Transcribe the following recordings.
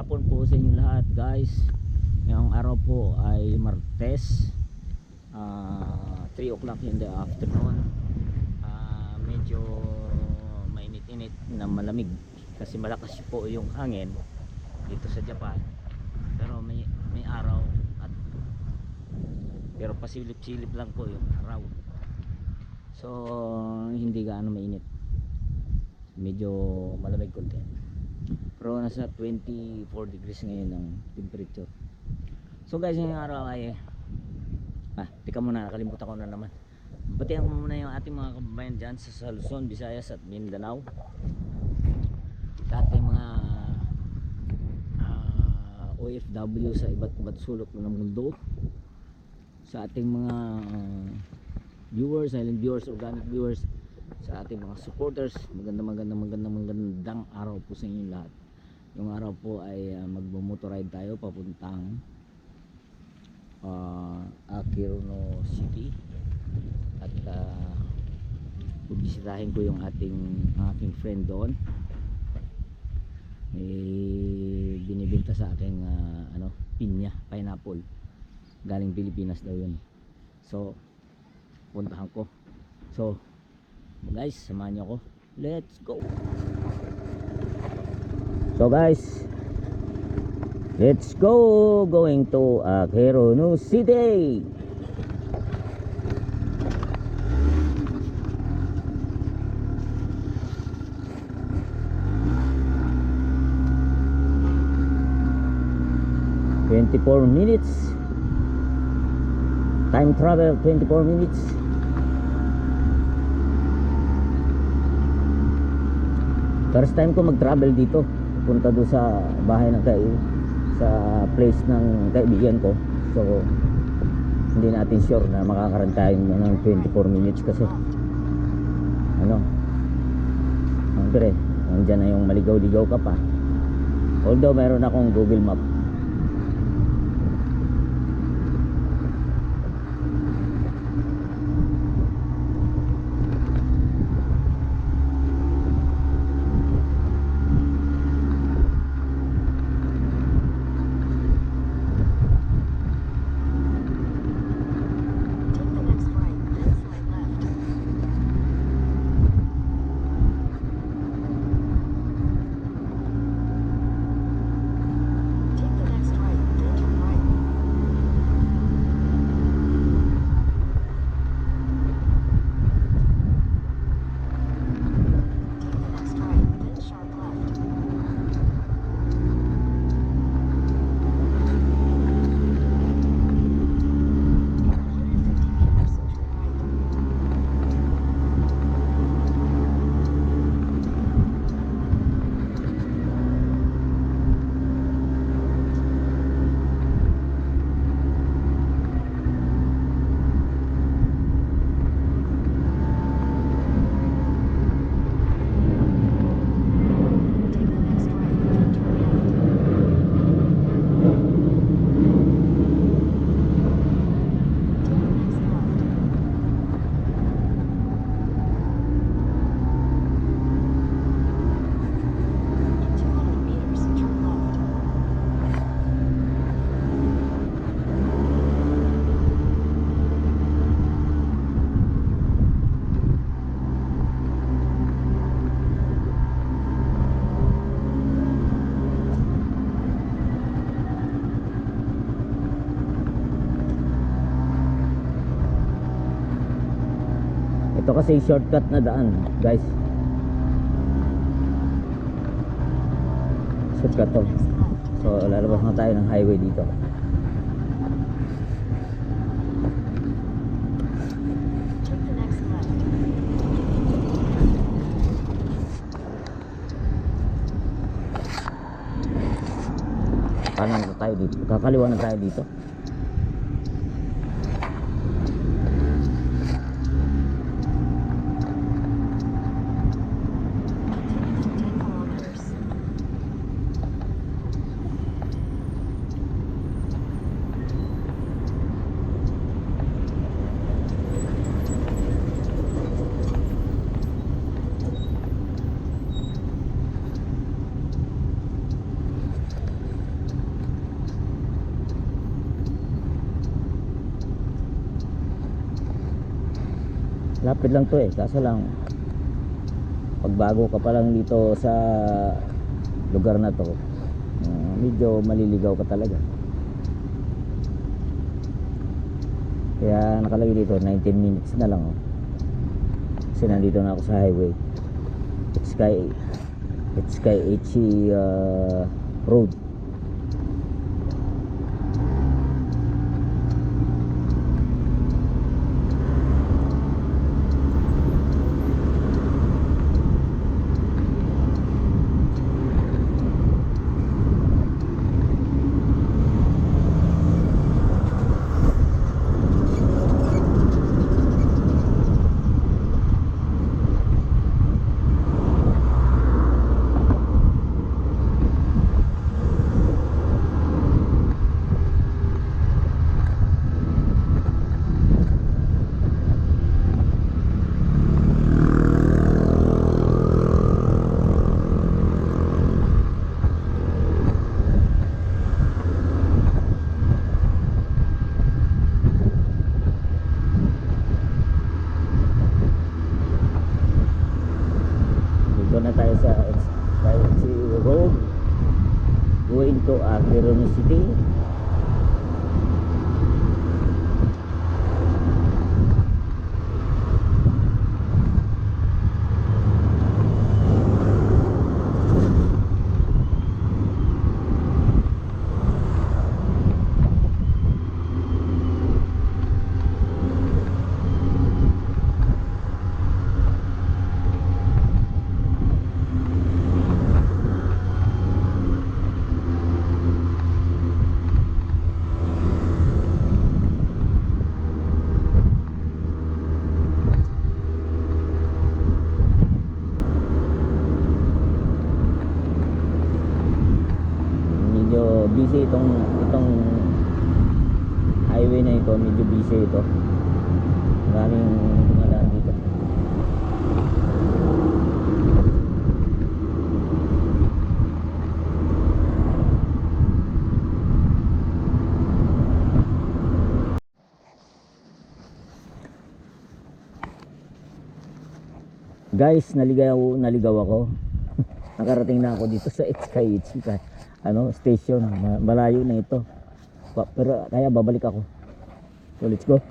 hapon po sa inyo lahat guys. Ngayong araw po ay Martes, 3 o'clock in the afternoon. Medyo mainit-init na malamig kasi malakas po yung hangin dito sa Japan. Pero may araw pero pasilip-silip lang po yung araw. So hindi gaano mainit. Medyo malamig konti. Pero nasa 24 degrees ngayon ang temperature. So guys, ngayong araw ay tika muna, nakalimutan ko na naman. Batihan ko muna yung ating mga kababayan dyan sa Luzon, Visayas at Mindanao. Sa ating mga OFW sa iba't iba't sulok ng mundo. Sa ating mga viewers, silent viewers, organic viewers, sa ating mga supporters, magandang araw po sa inyo lahat. Yung araw po ay magmo-motorride tayo papuntang Aquino City at bibisitahin ko yung aking friend doon. May binibenta sa aking pinya, pineapple, galing Pilipinas daw yun. So puntahan ko. So guys, samahan niyo ako. Let's go. So guys, let's go. Going to Aquino City. minutes time travel, 24 minutes. First time ko mag-travel dito, punta doon sa bahay ng sa place ng kaibigan ko. So hindi natin sure na makakaroon tayo ng 24 minutes kasi siyempre nandiyan na yung maligaw-ligaw ka pa. Although meron akong Google Map. Ito kasi shortcut na daan guys. Shortcut to. So lalabas na tayo ng highway dito. Kanan na tayo dito. Kakaliwa na tayo dito. Lapit lang to eh, kaso lang pag bago ka pa lang dito sa lugar na to, medyo maliligaw ka talaga. Kaya nakalagay dito 19 minutes na lang, oh. Kasi nandito na ako sa highway. It's Sky HE Road. Dito na tayo sa Sky HE Road, going to Aguirre City. Medyo busy itong highway na ito, medyo busy ito. Maraming dumadaan dito. Guys, naligaw ako. Nakarating na ako dito sa Sky HE station. Malayo na ito. Pero kaya babalik ako. So let's go.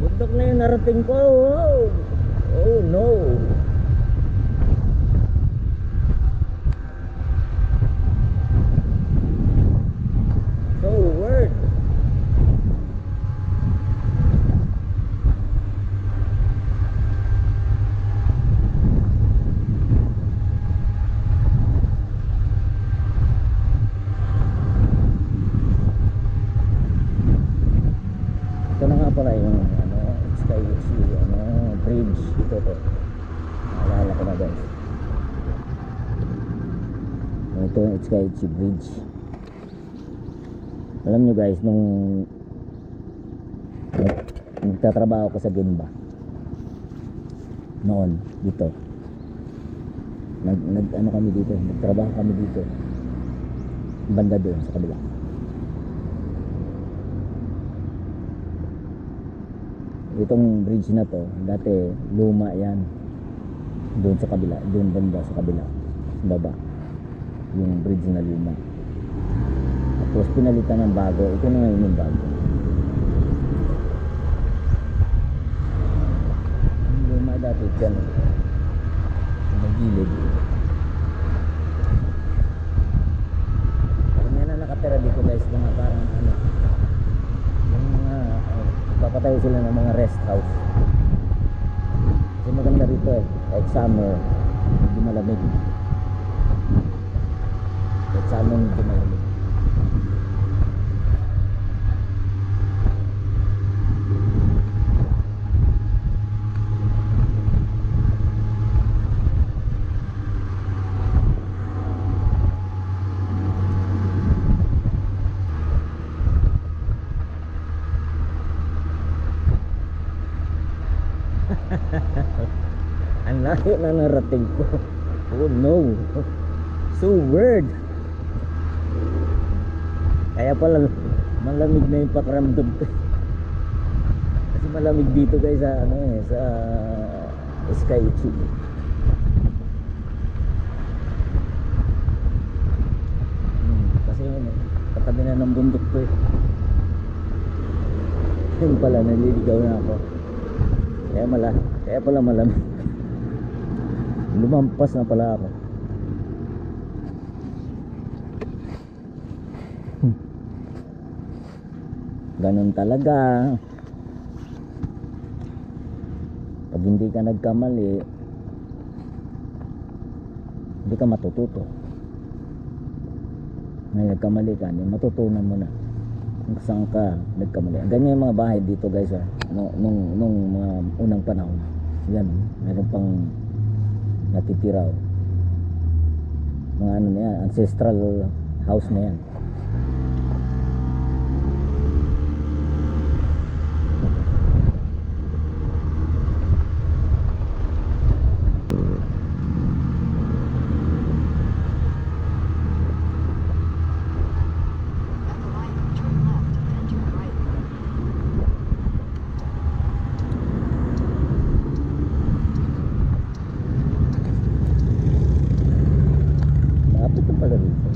Bundok na yung narating ko. Oh no. So weird. Ito na nga pala yung Sky HE bridge ito to. Naalala ko na guys. Ito yung Sky HE bridge. Alam nyo guys, nung nagtatrabaho ko sa Gemba noon dito, kami dito, nagtrabaho kami dito banda doon sa kabila. Itong bridge na to, dati luma yan. Doon sa kabila, doon banda sa kabila, sa baba. Yung bridge na luma. Tapos pinalitan ng bago. Ito na ngayon yung bago. Yung luma dati dyan, sa magilid. Nagpapatayo sila ng mga rest house. Kasi maganda rito eh. Kahit summer, hindi malamig. Kahit summer, hindi malamig. Ang layo na narating ko. Oh no. So weird. Kaya pala malamig na yung pakiramdam ko. Kasi malamig dito guys sa ano eh, sa Sky-Ichi. Kasi katabi na ng bundok ko eh. Yun pala, naliligaw na ako. Kaya pala malamig. Lumampas na pala ako. Ganun talaga. Pag hindi ka nagkamali, hindi ka matututo. Ngayon nagkamali ka, matutunan mo na kung saan ka nagkamali. Ganyan yung mga bahay dito guys nung mga unang panahon. Yan, meron pang natitira mga ano na yan, ancestral house na yan. Malapit na pala dito.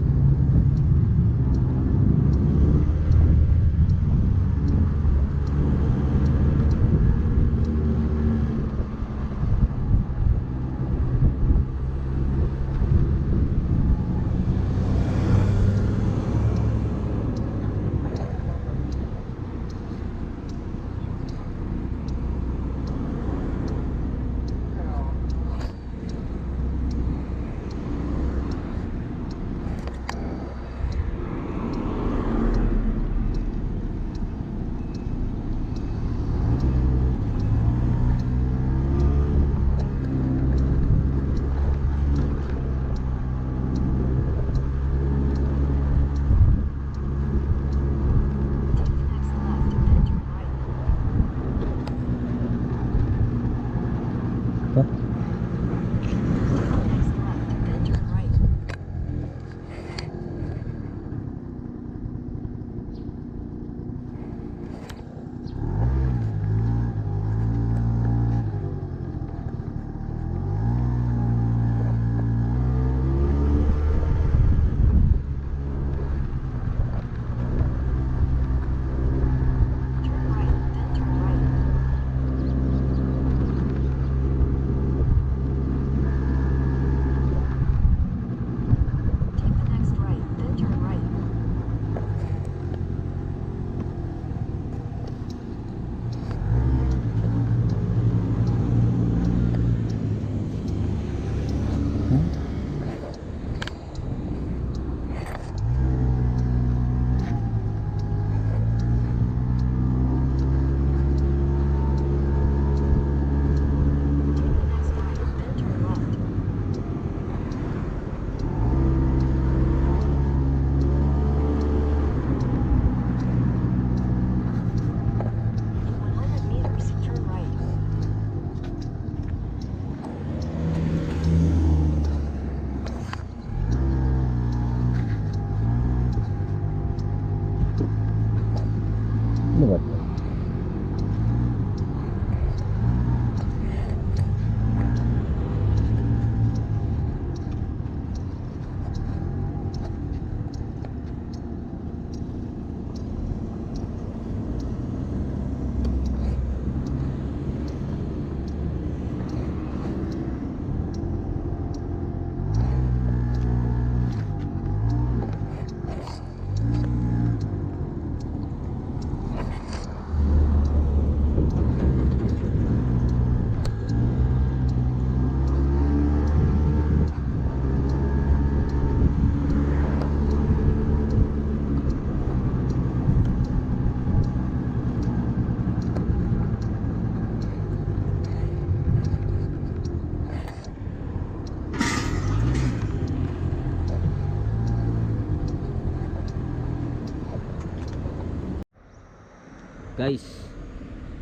Guys,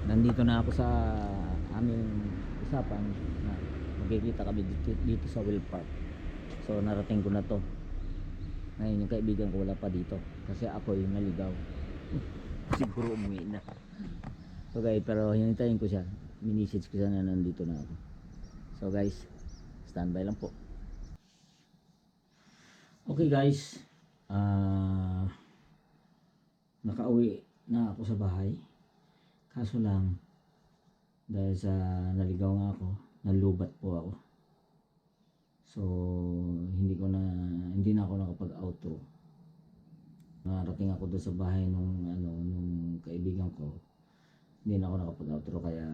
nandito na ako sa aming usapan na magkikita kami dito sa Will Park. So narating ko na to. Ngayon yung kaibigan ko wala pa dito kasi ako yung naligaw. Siguro umuwi na. So guys, pero hinitayin ko siya. Minisage ko siya na nandito na ako. So guys, standby lang po. Okay guys, nakauwi na ako sa bahay. Kaso lang, dahil sa naligaw nga ako, nalubat po ako. So hindi na ako nakapag-outro. Narating ako doon sa bahay nung kaibigan ko. Hindi na ako nakapag-outro kaya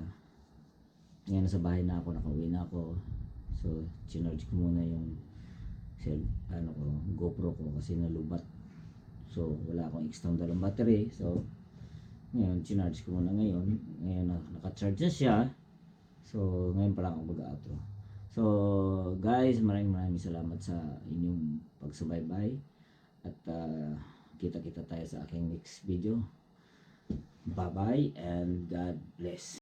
ngayon nasa bahay na ako, nakauwi na ako. So charge ko muna yung GoPro ko kasi nalubat. So wala akong external battery. So ngayon charge ko muna ngayon naka-charge na siya. So ngayon pa lang ako mag-outro. So guys, maraming salamat sa inyong pagsubaybay at kita-kita tayo sa aking next video. Bye bye and God bless.